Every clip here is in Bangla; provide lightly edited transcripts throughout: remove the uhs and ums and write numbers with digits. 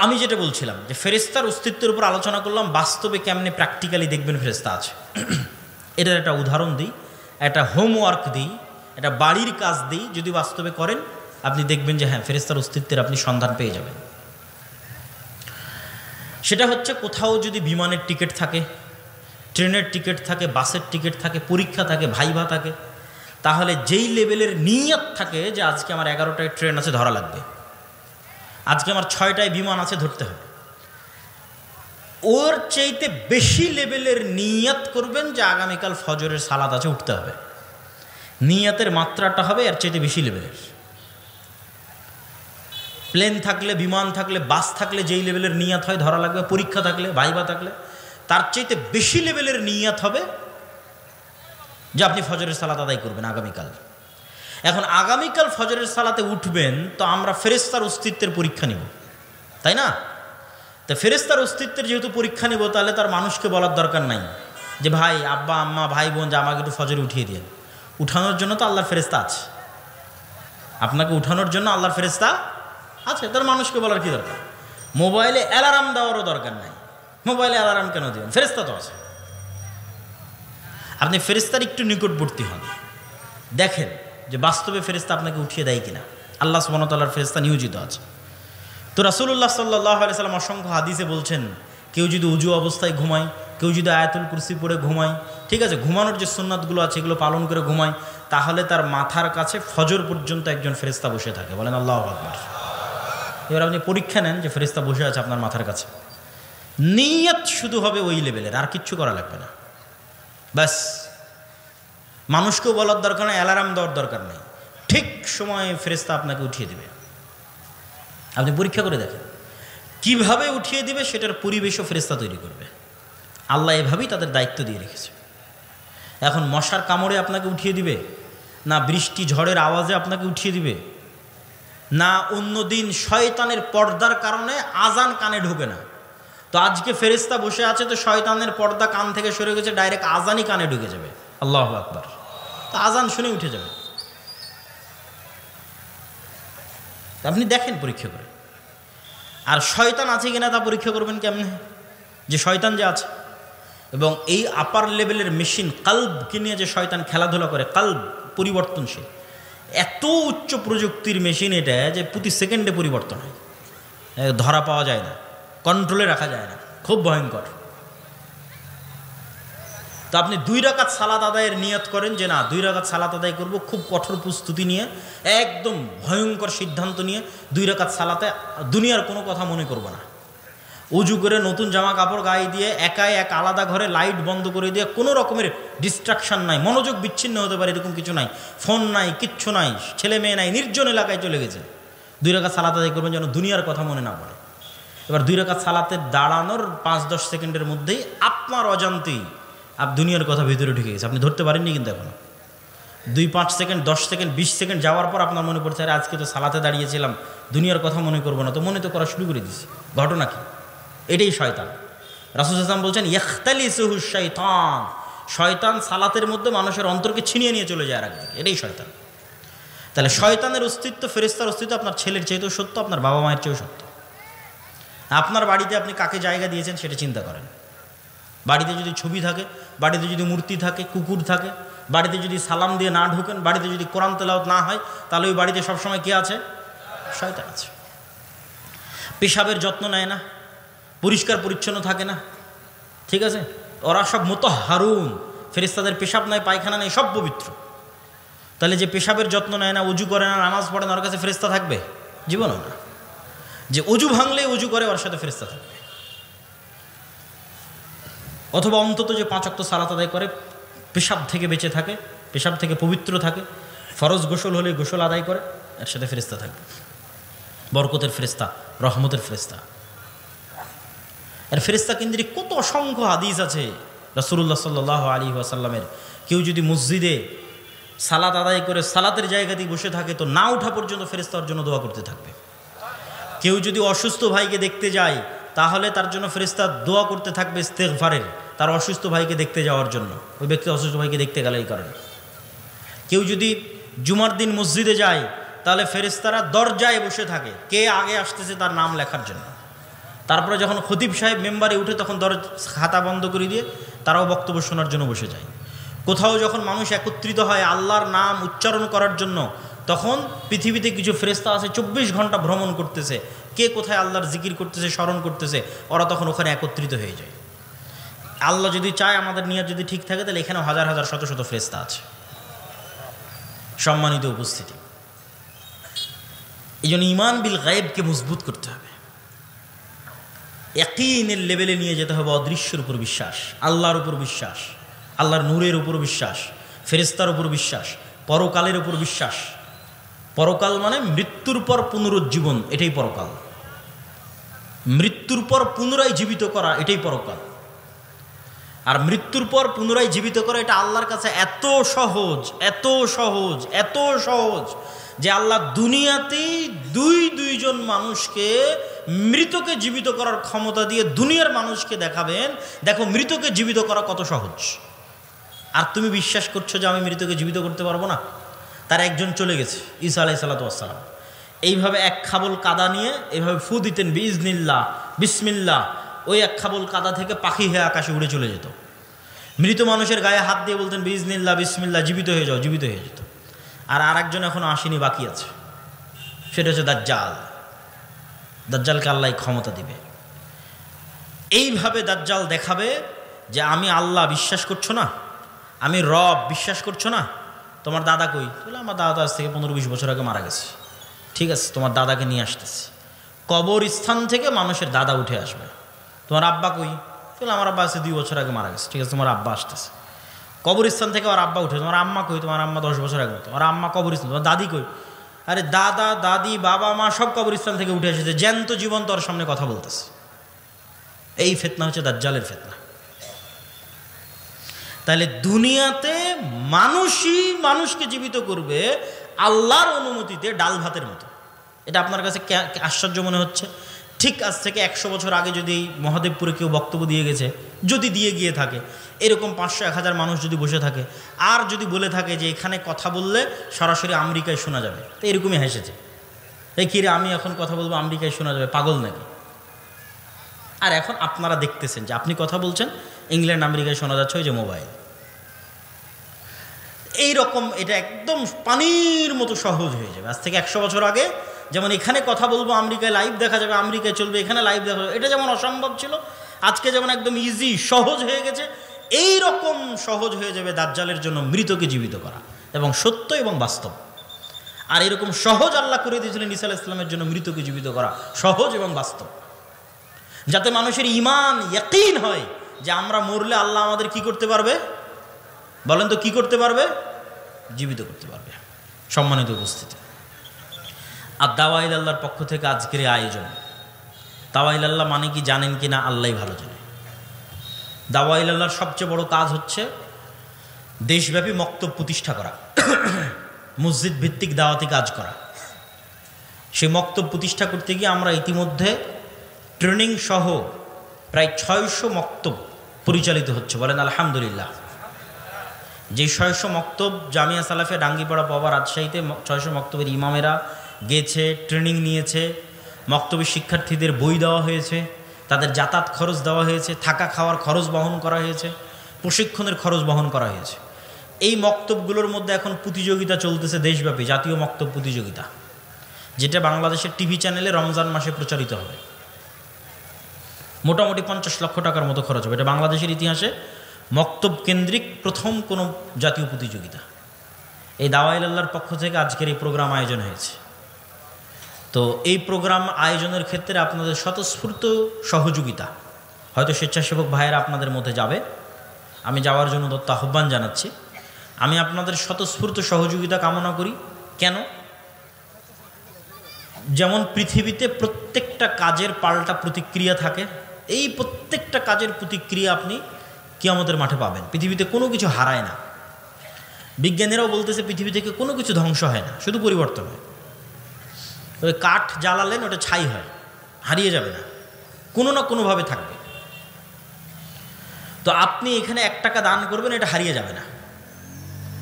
আমি যেটা বলছিলাম যে ফেরেশতার অস্তিত্বের উপর আলোচনা করলাম, বাস্তবে কেমনে প্র্যাকটিক্যালি দেখবেন ফেরেশতা আছে। এটার একটা উদাহরণ দিই, একটা হোমওয়ার্ক দিই, একটা বাড়ির কাজ দিই, যদি বাস্তবে করেন আপনি দেখবেন যে হ্যাঁ ফেরেশতার অস্তিত্বের আপনি সন্ধান পেয়ে যাবেন। সেটা হচ্ছে, কোথাও যদি বিমানের টিকিট থাকে, ট্রেনের টিকিট থাকে, বাসের টিকিট থাকে, পরীক্ষা থাকে, ভাইভা থাকে, তাহলে যেই লেভেলের নিয়ত থাকে যে আজকে আমার 11টায় ট্রেন আছে ধরা লাগবে, আজকে আমার 6টায় বিমান আছে ধরতে হবে, ওর চাইতে বেশি লেভেলের নিয়ত করবেন যে আগামীকাল ফজরের সালাত আছে উঠতে হবে। নিয়তের মাত্রাটা হবে এর চাইতে বেশি লেভেলের। প্লেন থাকলে, বিমান থাকলে, বাস থাকলে যেই লেভেলের নিয়ত হয় ধরা লাগবে, পরীক্ষা থাকলে, ভাইভা থাকলে তার চাইতে বেশি লেভেলের নিয়ত হবে যে আপনি ফজরের সালাত আদায় করবেন আগামীকাল। এখন আগামীকাল ফজরের সালাতে উঠবেন, তো আমরা ফেরেশতার অস্তিত্বের পরীক্ষা নিব, তাই না? তো ফেরেশতার অস্তিত্বের যেহেতু পরীক্ষা নিব, তাহলে তার মানুষকে বলার দরকার নাই যে ভাই, আব্বা, আম্মা, ভাই, বোন, যে আমাকে একটু ফজরে উঠিয়ে দিয়ে। উঠানোর জন্য তো আল্লাহর ফেরেশতা আছে, আপনাকে উঠানোর জন্য আল্লাহর ফেরেশতা আছে, তার মানুষকে বলার কি দরকার? মোবাইলে অ্যালার্ম দেওয়ারও দরকার নাই। মোবাইলে অ্যালার্ম কেন দিবেন? ফেরেশতা তো আছে। আপনি ফেরেশতার একটু নিকটবর্তী হন, দেখেন যে বাস্তবে ফেরেশতা আপনাকে উঠিয়ে দেয় কিনা। আল্লাহ সুবহানাহু ওয়া তাআলার ফেরেশতা নিয়োজিত আছে। তো রাসূলুল্লাহ সাল্লাল্লাহু আলাইহি সাল্লাম অসংখ্য হাদিসে বলছেন, কেউ যদি উজু অবস্থায় ঘুমায়, কেউ যদি আয়াতুল কুরসি পড়ে ঘুমায়, ঠিক আছে, ঘুমানোর যে সুন্নাতগুলো আছে এগুলো পালন করে ঘুমায়, তাহলে তার মাথার কাছে ফজর পর্যন্ত একজন ফেরেশতা বসে থাকে। বলেন আল্লাহু আকবার। এবার আপনি পরীক্ষা নেন যে ফেরেশতা বসে আছে আপনার মাথার কাছে। নিয়ত শুধু হবে ওই লেভেলের, আর কিচ্ছু করা লাগবে না। ব্যাস, মানুষকেও বলার দরকার নেই, অ্যালার্ম দেওয়ার দরকার নেই, ঠিক সময়ে ফেরেশতা আপনাকে উঠিয়ে দেবে। আপনি পরীক্ষা করে দেখেন কিভাবে উঠিয়ে দিবে, সেটার পরিবেশও ফেরেশতা তৈরি করবে। আল্লাহ এভাবেই তাদের দায়িত্ব দিয়ে রেখেছে। এখন মশার কামড়ে আপনাকে উঠিয়ে দিবে না, বৃষ্টি ঝড়ের আওয়াজে আপনাকে উঠিয়ে দিবে না, অন্যদিন শয়তানের পর্দার কারণে আজান কানে ঢোকে না, তো আজকে ফেরেশতা বসে আছে, তো শয়তানের পর্দা কান থেকে সরে গেছে, ডাইরেক্ট আজানই কানে ঢুকে যাবে। আল্লাহু আকবার। তো আজান শুনে উঠে যাবে। আপনি দেখেন পরীক্ষা করে। আর শয়তান আছে কিনা তা পরীক্ষা করবেন কেমনে? যে শয়তান যে আছে, এবং এই আপার লেভেলের মেশিন কালবকে নিয়ে যে শয়তান খেলাধুলা করে, কালব পরিবর্তনশীল, এত উচ্চ প্রযুক্তির মেশিন এটা যে প্রতি সেকেন্ডে পরিবর্তন হয়, ধরা পাওয়া যায় না, কন্ট্রোলে রাখা যায় না, খুব ভয়ঙ্কর। তো আপনি 2 রাকাত সালাত আদায়ের নিয়ত করেন যে না 2 রাকাত সালাত আদায় করব, খুব কঠোর প্রস্তুতি নিয়ে, একদম ভয়ঙ্কর সিদ্ধান্ত নিয়ে 2 রাকাত সালাতে দুনিয়ার কোনো কথা মনে করব না। উজু করে নতুন জামা কাপড় গায়ে দিয়ে একাই এক আলাদা ঘরে লাইট বন্ধ করে দিয়ে, কোনো রকমের ডিস্ট্রাকশন নাই, মনোযোগ বিচ্ছিন্ন হতে পারে এরকম কিছু নাই, ফোন নাই, কিচ্ছু নাই, ছেলে মেয়ে নাই, নির্জন এলাকায় চলে গেছে। 2 রাকাত সালাত আদায় করবেন যেন দুনিয়ার কথা মনে না পড়ে। এবার 2 রাকাত সালাতে দাঁড়ানোর 5-10 সেকেন্ডের মধ্যেই আপনার অজান্তেই দুনিয়ার কথা ভিতরে ঢুকে গেছে, আপনি ধরতে পারেননি কিন্তু এখনো। 2-5 সেকেন্ড, 10 সেকেন্ড, 20 সেকেন্ড যাওয়ার পর আপনার মনে পড়ছে, আরে আজকে তো সালাতে দাঁড়িয়েছিলাম, দুনিয়ার কথা মনে করবো না, তো মনে তো করা শুরু করে দিয়েছি। ঘটনা কি? এটাই শয়তান। রাসূল সাল্লাল্লাহু আলাইহি ওয়াসাল্লাম বলছেন, ইখতালিসুহু শাইতান, শয়তান সালাতের মধ্যে মানুষের অন্তরকে ছিনিয়ে নিয়ে চলে যায় একদিকে, এটাই শয়তান। তাহলে শয়তানের অস্তিত্ব, ফেরেশতার অস্তিত্ব আপনার ছেলের চেয়েও সত্য, আপনার বাবা মায়ের চেয়েও সত্য। আপনার বাড়িতে আপনি কাকে জায়গা দিয়েছেন সেটা চিন্তা করেন। বাড়িতে যদি ছবি থাকে, বাড়িতে যদি মূর্তি থাকে, কুকুর থাকে, বাড়িতে যদি সালাম দিয়ে না ঢুকেন, বাড়িতে যদি কোরআন তেলাওয়াত না হয়, তাহলে ওই বাড়িতে সবসময় কে আছে? শয়তান আছে। পেশাবের যত্ন নেয় না, পরিষ্কার পরিচ্ছন্ন থাকে না, ঠিক আছে, ওরা সব মুতাহহারুন, ফেরেশতাদের পেশাব নাই, পায়খানা নেই, সব পবিত্র। তাহলে যে পেশাবের যত্ন নেয় না, উজু করে না, নামাজ পড়ে না, ওর কাছে ফেরেশতা থাকবে? জীবনও না। যে অজু ভাঙলে উজু করে, ওর সাথে ফেরেশতা থাকবে। অথবা অন্তত যে 5 ওয়াক্ত সালাত আদায় করে, পেশাব থেকে বেঁচে থাকে, পেশাব থেকে পবিত্র থাকে, ফরজ গোসল হলে গোসল আদায় করে, এর সাথে ফেরেশতা থাকবে। বরকতের ফেরেশতা, রহমতের ফেরেশতা। আর ফেরেশতা কেন্দ্রিক কত অসংখ্য হাদিস আছে রাসূলুল্লাহ সাল্লাল্লাহু আলাইহি ওয়াসাল্লামের। কেউ যদি মসজিদে সালাত আদায় করে সালাতের জায়গাতেই বসে থাকে, তো না ওঠা পর্যন্ত ফেরেশতার জন্য দোয়া করতে থাকবে। কেউ যদি অসুস্থ ভাইকে দেখতে যায়, তাহলে তার জন্য ফেরেশতা দোয়া করতে থাকবে ইস্তেগফারের, তার অসুস্থ ভাইকে দেখতে যাওয়ার জন্য। ওই ব্যক্তি অসুস্থ ভাইকে দেখতে গেলে এই কারণে। কেউ যদি জুমার দিন মসজিদে যায়, তাহলে ফেরেশতারা দরজায় বসে থাকে, কে আগে আসতেছে তার নাম লেখার জন্য। তারপরে যখন খতিব সাহেব মেম্বারে উঠে তখন খাতা বন্ধ করে দিয়ে তারাও বক্তব্য শোনার জন্য বসে যায়। কোথাও যখন মানুষ একত্রিত হয় আল্লাহর নাম উচ্চারণ করার জন্য, তখন পৃথিবীতে কিছু ফেরেশতা আছে 24 ঘন্টা ভ্রমণ করতেছে, কে কোথায় আল্লাহর জিকির করতেছে, স্মরণ করতেছে, ওরা তখন ওখানে একত্রিত হয়ে যায়। আল্লাহ যদি চায়, আমাদের নিয়ত যদি ঠিক থাকে, তাহলে এখানে হাজার হাজার শত শত ফেরেশতা আছে। সম্মানিত উপস্থিতি, এই জন্য ঈমান বিল গায়েবকে মজবুত করতে হবে, ইয়াকিনের লেভেলে নিয়ে যেতে হবে। অদৃশ্যের উপর বিশ্বাস, আল্লাহর উপর বিশ্বাস, আল্লাহর নূরের উপর বিশ্বাস, ফেরেশতার উপর বিশ্বাস, পরকালের উপর বিশ্বাস। পরকাল মানে মৃত্যুর পর পুনরুজ্জীবন, এটাই পরকাল। মৃত্যুর পর পুনরায় জীবিত করা, এটাই পরকাল। আর মৃত্যুর পর পুনরায় জীবিত করা এটা আল্লাহর কাছে এত সহজ, এত সহজ, এত সহজ যে আল্লাহ দুনিয়াতেই দুইজন মানুষকে মৃতকে জীবিত করার ক্ষমতা দিয়ে দুনিয়ার মানুষকে দেখাবেন, দেখো মৃতকে জীবিত করা কত সহজ। আর তুমি বিশ্বাস করছো যে আমি মৃতকে জীবিত করতে পারবো না? তার একজন চলে গেছে, ঈসা আলাইহিস সালাতু ওয়াস সালাম, এইভাবে এক খাবল কাদা নিয়ে এইভাবে ফু দিতেন, বিইজনিল্লাহ, বিসমিল্লাহ, ওই এক খাবল কাদা থেকে পাখি হয়ে আকাশে উড়ে চলে যেত। মৃত মানুষের গায়ে হাত দিয়ে বলতেন বিইজনিল্লাহ, বিসমিল্লাহ, জীবিত হয়ে যাও, জীবিত হয়ে যেত। আর আরেকজন এখনো আসেনি, বাকি আছে, সেটা হচ্ছে দাজ্জাল। দাজ্জালকে আল্লাহ ক্ষমতা দিবে, এইভাবে দাজ্জাল দেখাবে যে আমি আল্লাহ, বিশ্বাস করছো না? আমি রব, বিশ্বাস করছো না? তোমার দাদা কই? বলে আমার দাদা আজ থেকে 15-20 বছর আগে মারা গেছে। ঠিক আছে, তোমার দাদাকে নিয়ে আসতেছি। কবরস্থান থেকে মানুষের দাদা উঠে আসবে। তোমার আব্বা কই? বলে আমার আব্বা আছে 2 বছর আগে মারা গেছে। ঠিক আছে, তোমার আব্বা আসতেছে। কবরস্থান থেকে আমার আব্বা উঠে। তোমার আম্মা কই? তোমার আম্মা 10 বছর আগে। তোমার আম্মা কবরস্থান। তোমার দাদি কই? আরে দাদা, দাদি, বাবা, মা সব কবরস্থান থেকে উঠে এসেছে, জ্যান্ত জীবন তোর সামনে কথা বলতেছে। এই ফিতনা হচ্ছে দাজ্জালের ফিতনা। তাহলে দুনিয়াতে মানুষই মানুষকে জীবিত করবে আল্লাহর অনুমতিতে, ডাল ভাতের মতো। এটা আপনার কাছে আশ্চর্য মনে হচ্ছে? ঠিক আজ থেকে 100 বছর আগে যদি মহাদেবপুরে কেউ বক্তব্য দিয়ে গেছে, যদি দিয়ে গিয়ে থাকে, এরকম 500-1000 মানুষ যদি বসে থাকে, আর যদি বলে থাকে যে এখানে কথা বললে সরাসরি আমেরিকায় শোনা যাবে, তো এরকমই হেসেছে, এই কিরে আমি এখন কথা বলবো আমেরিকায় শোনা যাবে, পাগল নাকি? আর এখন আপনারা দেখতেছেন যে আপনি কথা বলছেন, ইংল্যান্ড আমেরিকায় শোনা যাচ্ছে, ওই যে মোবাইল। এইরকম এটা একদম পানির মতো সহজ হয়ে যাবে। আজ থেকে 100 বছর আগে যেমন এখানে কথা বলবো আমেরিকায় লাইভ দেখা যাবে, আমেরিকায় চলবে, এখানে লাইভ দেখা যাবে, এটা যেমন অসম্ভব ছিল, আজকে যেমন একদম ইজি সহজ হয়ে গেছে, এই রকম সহজ হয়ে যাবে দাজ্জালের জন্য মৃতকে জীবিত করা, এবং সত্য এবং বাস্তব। আর এরকম সহজ আল্লাহ করে দিয়েছিলেন ঈসা আলাইহিস সালামের জন্য মৃতকে জীবিত করা, সহজ এবং বাস্তব, যাতে মানুষের ঈমান ইয়াকিন হয় যে আমরা মরলে আল্লাহ আমাদের কি করতে পারবে? বলেন তো কি করতে পারবে? জীবিত করতে পারবে। সম্মানিত উপস্থিতি, আর দাওয়া ইলাল্লাহর পক্ষ থেকে আজকের আয়োজন। দাওয়া ইলাল্লাহ মানে কি জানেন কি না আল্লাহই ভালো জানে। দাওয়া ইলাল্লাহর সবচেয়ে বড় কাজ হচ্ছে দেশব্যাপী মক্তব প্রতিষ্ঠা করা, মসজিদ ভিত্তিক দাওয়াতি কাজ করা। সেই মক্তব প্রতিষ্ঠা করতে গিয়ে আমরা ইতিমধ্যে ট্রেনিং সহ প্রায় 600 মক্তব পরিচালিত হচ্ছে, বলেন আলহামদুলিল্লাহ। যে 600 মক্তব জামিয়া সালাফিয়া ডাঙ্গিপাড়া পাওয়া রাজশাহীতে 600 মক্তবের ইমামেরা গেছে, ট্রেনিং নিয়েছে, মক্তবের শিক্ষার্থীদের বই দেওয়া হয়েছে, তাদের যাতায়াত খরচ দেওয়া হয়েছে, থাকা খাওয়ার খরচ বহন করা হয়েছে, প্রশিক্ষণের খরচ বহন করা হয়েছে। এই মক্তবগুলোর মধ্যে এখন প্রতিযোগিতা চলতেছে দেশব্যাপী, জাতীয় মক্তব প্রতিযোগিতা, যেটা বাংলাদেশের টিভি চ্যানেলে রমজান মাসে প্রচারিত হবে। মোটামুটি 50 লক্ষ টাকার মতো খরচ হবে। এটা বাংলাদেশের ইতিহাসে মক্তব কেন্দ্রিক প্রথম কোনো জাতীয় প্রতিযোগিতা। এই দাওয়া ইলাল্লাহর পক্ষ থেকে আজকের এই প্রোগ্রাম আয়োজন হয়েছে। তো এই প্রোগ্রাম আয়োজনের ক্ষেত্রে আপনাদের স্বতঃস্ফূর্ত সহযোগিতা, হয়তো স্বেচ্ছাসেবক ভাইয়েরা আপনাদের মধ্যে যাবে, আমি যাওয়ার জন্য দত্ত আহ্বান জানাচ্ছি। আমি আপনাদের স্বতঃস্ফূর্ত সহযোগিতা কামনা করি। কেন? যেমন পৃথিবীতে প্রত্যেকটা কাজের পাল্টা প্রতিক্রিয়া থাকে, এই প্রত্যেকটা কাজের প্রতিক্রিয়া আপনি কিয়ামতের মাঠে পাবেন। পৃথিবীতে কোনো কিছু হারায় না। বিজ্ঞানীরাও বলতেছে পৃথিবী থেকে কোনো কিছু ধ্বংস হয় না, শুধু পরিবর্তন হয়। ওই কাঠ জ্বালালেন ওটা ছাই হয়, হারিয়ে যাবে না, কোনো না কোনোভাবে থাকবে। তো আপনি এখানে 1 টাকা দান করবেন, এটা হারিয়ে যাবে না,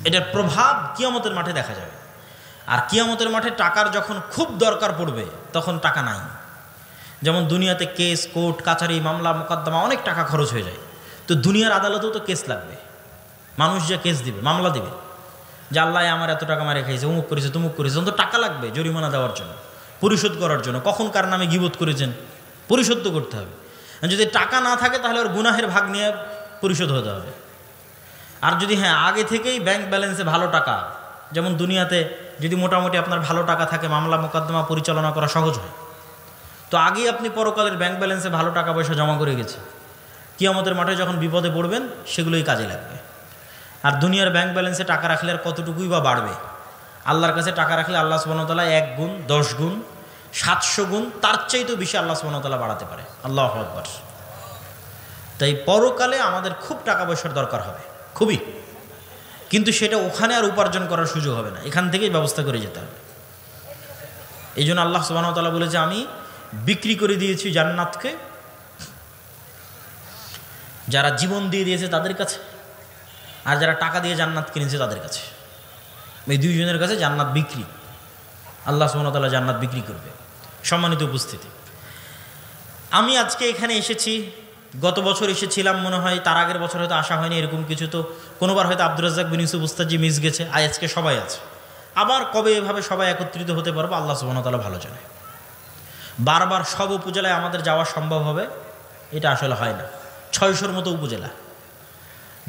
এটার প্রভাব কিয়ামতের মাঠে দেখা যাবে। আর কিয়ামতের মাঠে টাকার যখন খুব দরকার পড়বে তখন টাকা নাই। যেমন দুনিয়াতে কেস, কোর্ট, কাছারি, মামলা, মোকদ্দমা অনেক টাকা খরচ হয়ে যায়। তো দুনিয়ার আদালতেও তো কেস লাগবে, মানুষ যে কেস দিবে, মামলা দিবে যে আল্লাহ আমার এত টাকা মারে খাইছে, অমুক করেছে, তুমুক করেছে, তখন তো টাকা লাগবে জরিমানা দেওয়ার জন্য, পরিশোধ করার জন্য। কখন কার নামে গীবত করেছেন পরিশোধ তো করতে হবে। যদি টাকা না থাকে তাহলে ওর গুনাহের ভাগ নিয়ে পরিশোধ হতে হবে। আর যদি আগে থেকেই ব্যাংক ব্যালেন্সে ভালো টাকা, যেমন দুনিয়াতে যদি মোটামুটি আপনার ভালো টাকা থাকে মামলা মোকদ্দমা পরিচালনা করা সহজ হয়, তো আগেই আপনি পরকালের ব্যাংক ব্যালেন্সে ভালো টাকা পয়সা জমা করে গেছে, কিয়ামতের মাঠে যখন বিপদে পড়বেন সেগুলোই কাজে লাগবে। আর দুনিয়ার ব্যাংক ব্যালেন্সে টাকা রাখলে আর কতটুকুই বা বাড়বে? আল্লাহর কাছে টাকা রাখলে আল্লাহ সুবহানাহু ওয়া তাআলা 1 গুণ, 10 গুণ, 700 গুণ তার চাইতেও বেশি আল্লাহ সুবহানাহু ওয়া তাআলা বাড়াতে পারে। আল্লাহু আকবার। তাই পরকালে আমাদের খুব টাকা পয়সার দরকার হবে, খুবই, কিন্তু সেটা ওখানে আর উপার্জন করার সুযোগ হবে না, এখান থেকেই ব্যবস্থা করে যেতে হবে। এই জন্য আল্লাহ সুবহানাহু ওয়া তাআলা বলেছে, আমি বিক্রি করে দিয়েছি জান্নাতকে যারা জীবন দিয়ে দিয়েছে তাদের কাছে, আর যারা টাকা দিয়ে জান্নাত কিনেছে তাদের কাছে। এই দুইজনের কাছে জান্নাত বিক্রি, আল্লাহ সুবহানাহু ওয়া তাআলা জান্নাত বিক্রি করবে। সম্মানিত উপস্থিতি, আমি আজকে এখানে এসেছি, গত বছর এসেছিলাম মনে হয়, তার আগের বছর হয়তো আসা হয়নি এরকম কিছু, তো কোনোবার হয়তো আব্দুর রাজ্জাক বিন ইউসুফ উস্তাদজি মিস গেছে, আজকে সবাই আছে। আবার কবে এভাবে সবাই একত্রিত হতে পারবো আল্লাহ সুবহানাহু ওয়া তাআলা ভালো জানে। বারবার সব উপজেলায় আমাদের যাওয়া সম্ভব হবে এটা আসলে হয় না। 600-র মতো উপজেলা,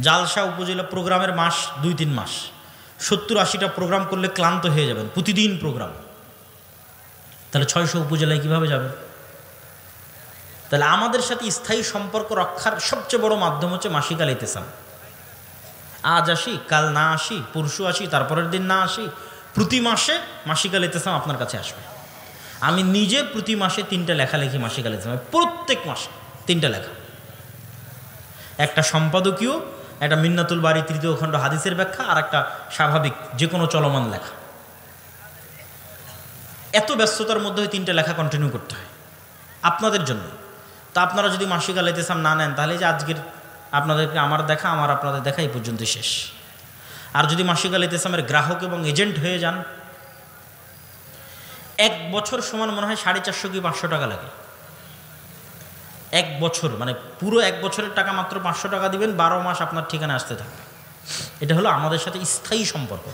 জালসা উপজেলা প্রোগ্রামের মাস 2-3 মাস, 70-80টা প্রোগ্রাম করলে ক্লান্ত হয়ে যাবেন, প্রতিদিন প্রোগ্রাম। তাহলে 600 উপজেলায় কিভাবে যাবে? তাহলে আমাদের সাথে স্থায়ী সম্পর্ক রক্ষার সবচেয়ে বড় মাধ্যম হচ্ছে মাসিক আল ইতিসাম। আজ আসি, কাল না আসি, পরশু আসি, তারপরের দিন না আসি, প্রতি মাসে মাসিক আল ইতিসাম আপনার কাছে আসবে। আমি নিজে প্রতি মাসে 3টা লেখা লিখি মাসিক আল ইতিসামে, প্রত্যেক মাসে 3টা লেখা, একটা সম্পাদকীয়, একটা মিন্নাতুল বারী 3য় খণ্ড হাদিসের ব্যাখ্যা, আর একটা স্বাভাবিক যে কোনো চলমান লেখা। এত ব্যস্ততার মধ্যে 3টা লেখা কন্টিনিউ করতে হয় আপনাদের জন্য। তা আপনারা যদি মাসিক আল ইতিসাম না নেন তাহলে যে আজকের আপনাদেরকে আমার দেখা, আমার আপনাদের দেখা এই পর্যন্ত শেষ। আর যদি মাসিক আল ইতিসামের গ্রাহক এবং এজেন্ট হয়ে যান, 1 বছর সমান মনে হয় 450 কি 500 টাকা লাগে। 1 বছর মানে পুরো 1 বছরের টাকা মাত্র 500 টাকা দিবেন, 12 মাস আপনার ঠিকানা আসতে থাকবে। এটা হলো আমাদের সাথে স্থায়ী সম্পর্ক।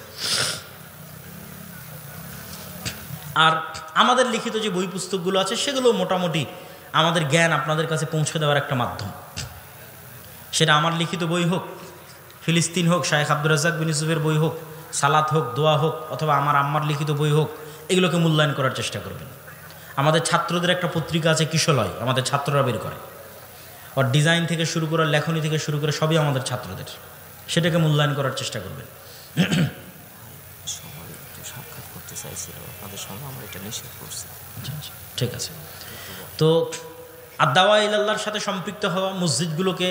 আর আমাদের লিখিত যে বই পুস্তকগুলো আছে সেগুলো মোটামুটি আমাদের জ্ঞান আপনাদের কাছে পৌঁছে দেওয়ার একটা মাধ্যম। সেটা আমার লিখিত বই হোক, ফিলিস্তিন হোক, শায়েখ আব্দুর রাজ্জাক বিন ইউসুফের বই হোক, সালাত হোক, দোয়া হোক, অথবা আমার আম্মার লিখিত বই হোক, এগুলোকে মূল্যায়ন করার চেষ্টা করবেন। আমাদের ছাত্রদের একটা পত্রিকা আছে কিশলয়, আমাদের ছাত্ররা বের করে, ওর ডিজাইন থেকে শুরু করে লেখনী থেকে শুরু করে সবই আমাদের ছাত্রদের, সেটাকে মূল্যায়ন করার চেষ্টা করবেন। সাক্ষাৎ করতে চাইছিল আপনাদের সঙ্গে, আমরা এটা নিষেধ করছি। ঠিক আছে। তো আদ-দাওয়া ইলাল্লাহর সাথে সম্পৃক্ত হওয়া, মসজিদগুলোকে,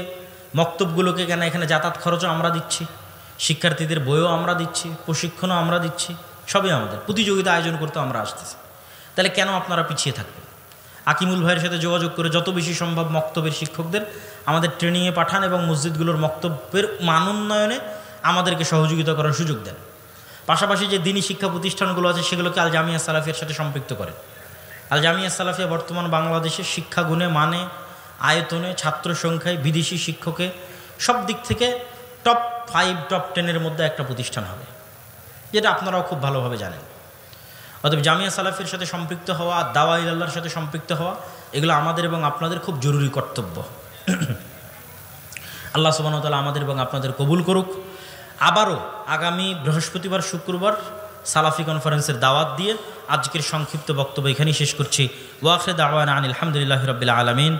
মক্তবগুলোকে, কেন এখানে যাতায়াত খরচও আমরা দিচ্ছি, শিক্ষার্থীদের বইও আমরা দিচ্ছি, প্রশিক্ষণও আমরা দিচ্ছি, সবই আমাদের, প্রতিযোগিতা আয়োজন করতে আমরা আসতেছি। তাহলে কেন আপনারা পিছিয়ে থাকবেন? আকিমুল ভাইয়ের সাথে যোগাযোগ করে যত বেশি সম্ভব মক্তবের শিক্ষকদের আমাদের ট্রেনিংয়ে পাঠান এবং মসজিদগুলোর মক্তবের মান উন্নয়নে আমাদেরকে সহযোগিতা করার সুযোগ দেন। পাশাপাশি যে দিনী শিক্ষা প্রতিষ্ঠানগুলো আছে সেগুলোকে আল জামিয়া সালাফিয়ার সাথে সম্পৃক্ত করেন। আল জামিয়া সালাফিয়া বর্তমান বাংলাদেশের শিক্ষা গুণে, মানে, আয়তনে, ছাত্র সংখ্যায়, বিদেশি শিক্ষকে সব দিক থেকে টপ 5, টপ 10-এর মধ্যে একটা প্রতিষ্ঠান হবে, যেটা আপনারাও খুব ভালোভাবে জানেন। অতএব জামিয়া সালাফির সাথে সম্পৃক্ত হওয়া, দাওয়া ইলাল্লাহর সাথে সম্পৃক্ত হওয়া, এগুলো আমাদের এবং আপনাদের খুব জরুরি কর্তব্য। আল্লাহ সুবহানাহু ওয়া তাআলা আমাদের এবং আপনাদের কবুল করুক। আবারও আগামী বৃহস্পতিবার, শুক্রবার সালাফি কনফারেন্সের দাওয়াত দিয়ে আজকের সংক্ষিপ্ত বক্তব্য এখানেই শেষ করছি। ওয়া আখিরু দাওয়ানা আনিল হামদুলিল্লাহি রাব্বিল আলামিন।